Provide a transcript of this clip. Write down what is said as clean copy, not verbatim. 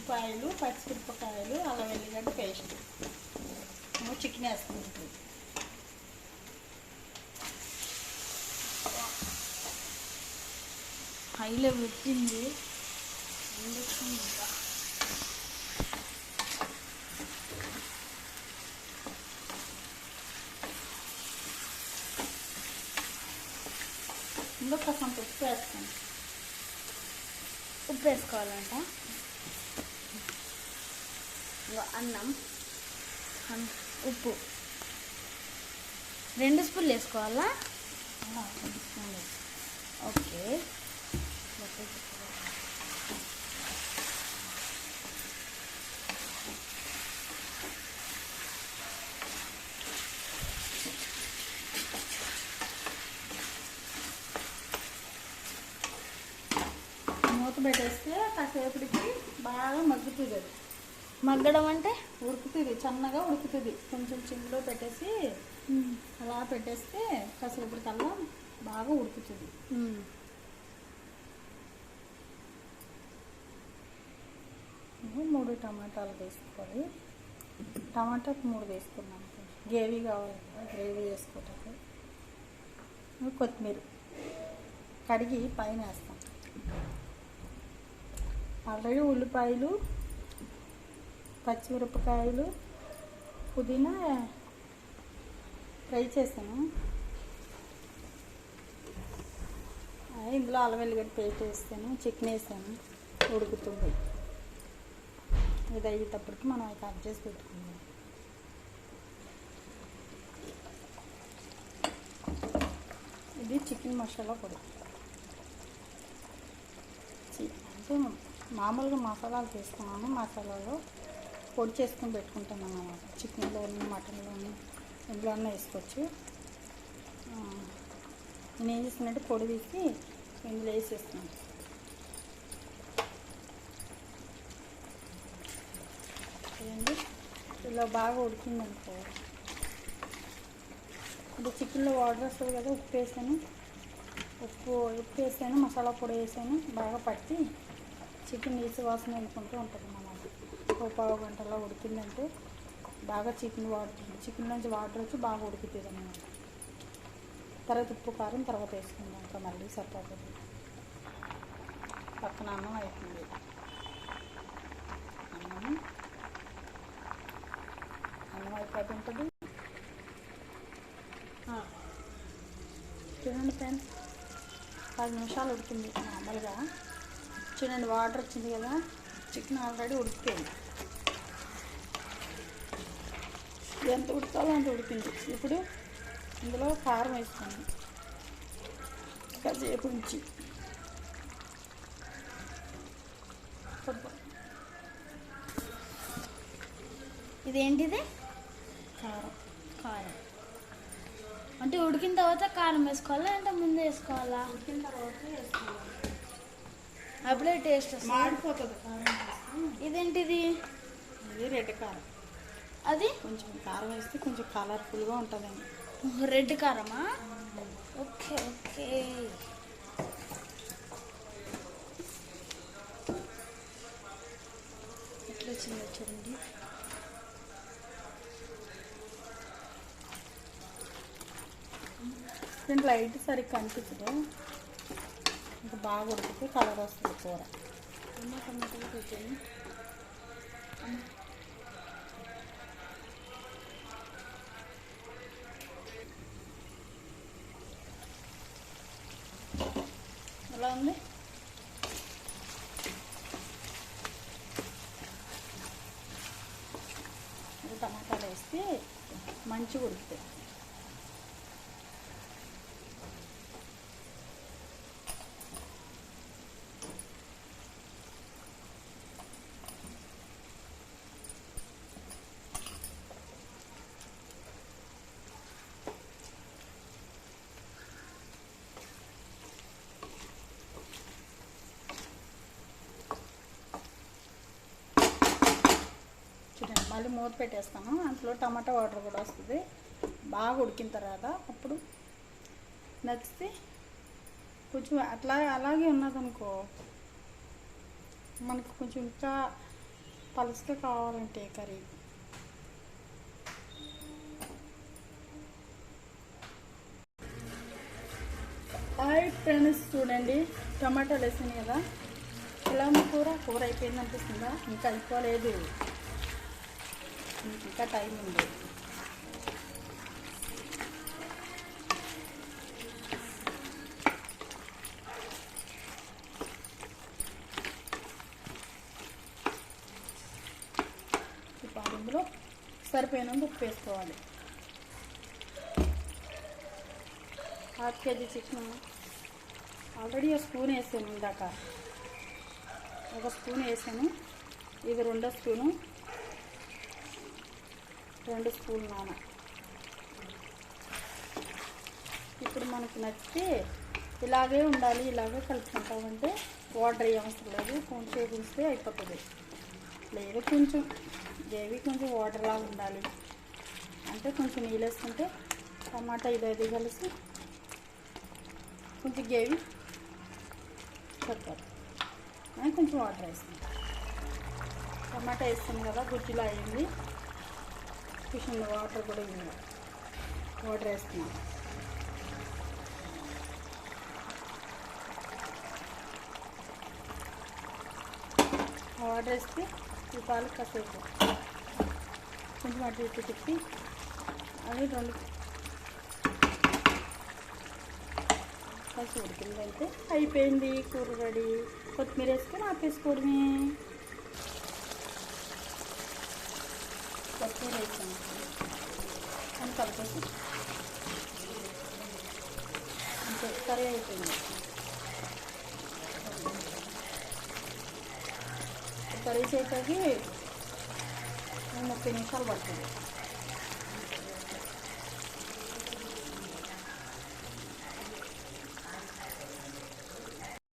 ఉల్లిపాయలు, పచ్చిమిరపకాయలు, అల్లం వెల్లిగడ్డ పేస్ట్, చికెన్ వేసుకుంటుంది. హైలో పెట్టింది ఇందులో కొంచెం ఉప్పు వేస్తాను. ఉప్పు వేసుకోవాలంట. అన్నం, ఉప్పు 2 స్పూన్లు వేసుకోవాలా? 2 స్పూన్లు. ఓకే. మూత పెట్టేస్తే కాసేపటికి బాగా మగ్గుతుంది. అది మగ్గడం అంటే ఉడుకుతుంది, సన్నగా ఉడుకుతుంది. కొంచెం చిమ్లో పెట్టేసి అలా పెట్టేస్తే కాసేపటికల్లా బాగా ఉడుకుతుంది. 3 టమాటాలు వేసుకోవాలి. టమాటాకు 3 వేసుకున్నాను. గ్రేవీ కావాలి కదా, గ్రేవీ వేసుకోవటానికి. కొత్తిమీర కడిగి పైన వేస్తాం. ఆల్రెడీ ఉల్లిపాయలు, పచ్చిమిరపకాయలు, పుదీనా ఫ్రై చేసాను. ఇందులో అల్లం వెల్లిగడ్డ పేస్ట్ వేస్తాను, చికెన్ వేసాను, ఉడుకుతుంది. ఇది అయ్యేటప్పటికి మనం అవి కట్ చేసి పెట్టుకుందాం. ఇది చికెన్ మసాలా పొడి. అంటే మామూలుగా మసాలాలు తీసుకున్నాను. మసాలాలో పొడి చేసుకొని పెట్టుకుంటాను అన్నమాట. చికెన్లోని, మటన్లోని, ఇందులోనే వేసుకోవచ్చు. నేను ఏం చేస్తున్నట్టు పొడి తీసి ఇందులో వేసేస్తున్నాను. చూడండి, ఇలా బాగా ఉడికిందనుకో. ఇప్పుడు చికెన్లో వాటర్ వస్తుంది కదా, ఉప్పు వేసాను, మసాలా పొడి వేసాను. బాగా పట్టి చికెన్ నీసు వాసన వెళ్ళుకుంటూ ఉంటుంది అన్నమాట. ఒక పావు గంటలో ఉడికిందంటే బాగా చికెన్ నుంచి వాటర్ వచ్చి బాగా ఉడుకుతుంది అన్నమాట. తర్వాత ఉప్పు కారం తర్వాత వేసుకుందాం. ఇంకా మళ్ళీ సరిపోతుంది. పక్కన అన్నం అవుతుంది. అన్నం అయిపోతుంటుంది. చూడండి ఫ్రెండ్స్, 10 నిమిషాలు ఉడికింది మామూలుగా. చూడండి, వాటర్ వచ్చింది కదా, చికెన్ ఆల్రెడీ ఉడికిపోయింది. ఎంత ఉడకాలో అంత ఉడికింది. ఇప్పుడు ఇందులో కారం వేసుకోండి. కాసేపు ఉంచి ఇదేంటిది? కారం. అంటే ఉడికిన తర్వాత కారం వేసుకోవాలా అంటే ముందు వేసుకోవాలా? ఉడికిన తర్వాత వేసుకోవాలి. అప్పుడే టేస్ట్ వస్తుంది. మాడిపోతుంది కారం. ఇదేంటిది? ఇది రెడ్ కారం. అది కొంచెం కారం వేస్తే కొంచెం కలర్ఫుల్గా ఉంటుందండి. రెడ్ కారమా? ఓకే. ఎట్లా వచ్చిందో చూడండి. దీంట్లో లైట్ సరిగ్గా కనిపించదు. ఇంకా బాగా ఉడికితే కలర్ వస్తుంది కూర. టమాటాలు పెట్టాను. ఎలా ఉంది? టమాటాలు వేస్తే మంచిగా ఉడుకుతాయి. మళ్ళీ మూత పెట్టేస్తాను. అందులో టమాటా వాటర్ కూడా వస్తుంది. బాగా ఉడికిన తర్వాత అప్పుడు నచ్చితే కొంచెం అలాగే ఉన్నదనుకో, మనకి కొంచెం ఇంకా పలుసుగా కావాలంటే కర్రీ. హాయ్ ఫ్రెండ్స్, చూడండి టమాటాలు వేసాను కదా, ఎలా ఉంది కూర అయిపోయింది అనిపిస్తుందా? ఇంకా అయిపోలేదు, ఇంకా టైం ఉంది. ఇప్పుడు ఇందులో సరిపోయినంత ఉప్పు వేసుకోవాలి. 1/2 kg చికెన్ ఆల్రెడీ ఒక స్పూన్ వేసాను, ఇందాక ఒక స్పూన్ వేసాను. ఇది 2వ స్పూను, 2 స్పూన్లు నాన. ఇప్పుడు మనకు నచ్చితే ఇలాగే ఉండాలి, ఇలాగే కలుపుకుంటామంటే వాటర్ అవసరం లేదు, కొంచెం ఉంచితే అయిపోతుంది. లేదు కొంచెం గ్రేవీ కొంచెం వాటర్లా ఉండాలి అంటే కొంచెం నీళ్ళు వేసుకుంటే టమాటా ఇది కలిసి కొంచెం గ్రేవీ సరిపోతుంది. కొంచెం వాటర్ వేస్తాం. టమాటా వేస్తాం కదా, గుజ్జులా అయింది. కొంచెం వాటర్ కూడా ఉంది, వాటర్ వేస్తున్నాం. వాటర్ వేస్తే ఈ పాలు కాసేపు కొంచెం అటు ఇటు తిప్పి అది 2 కలిసి ఉడికిందంటే అయిపోయింది, కూర రెడీ. కొత్తిమీర వేసుకొని ఆపేసుకోవడమే. కొత్తిమీర వేసాను అని కలిపేసి అంతే, కర్రీ అయిపోయింది. కర్రీ చేయడానికి 30 నిమిషాలు పడుతుంది.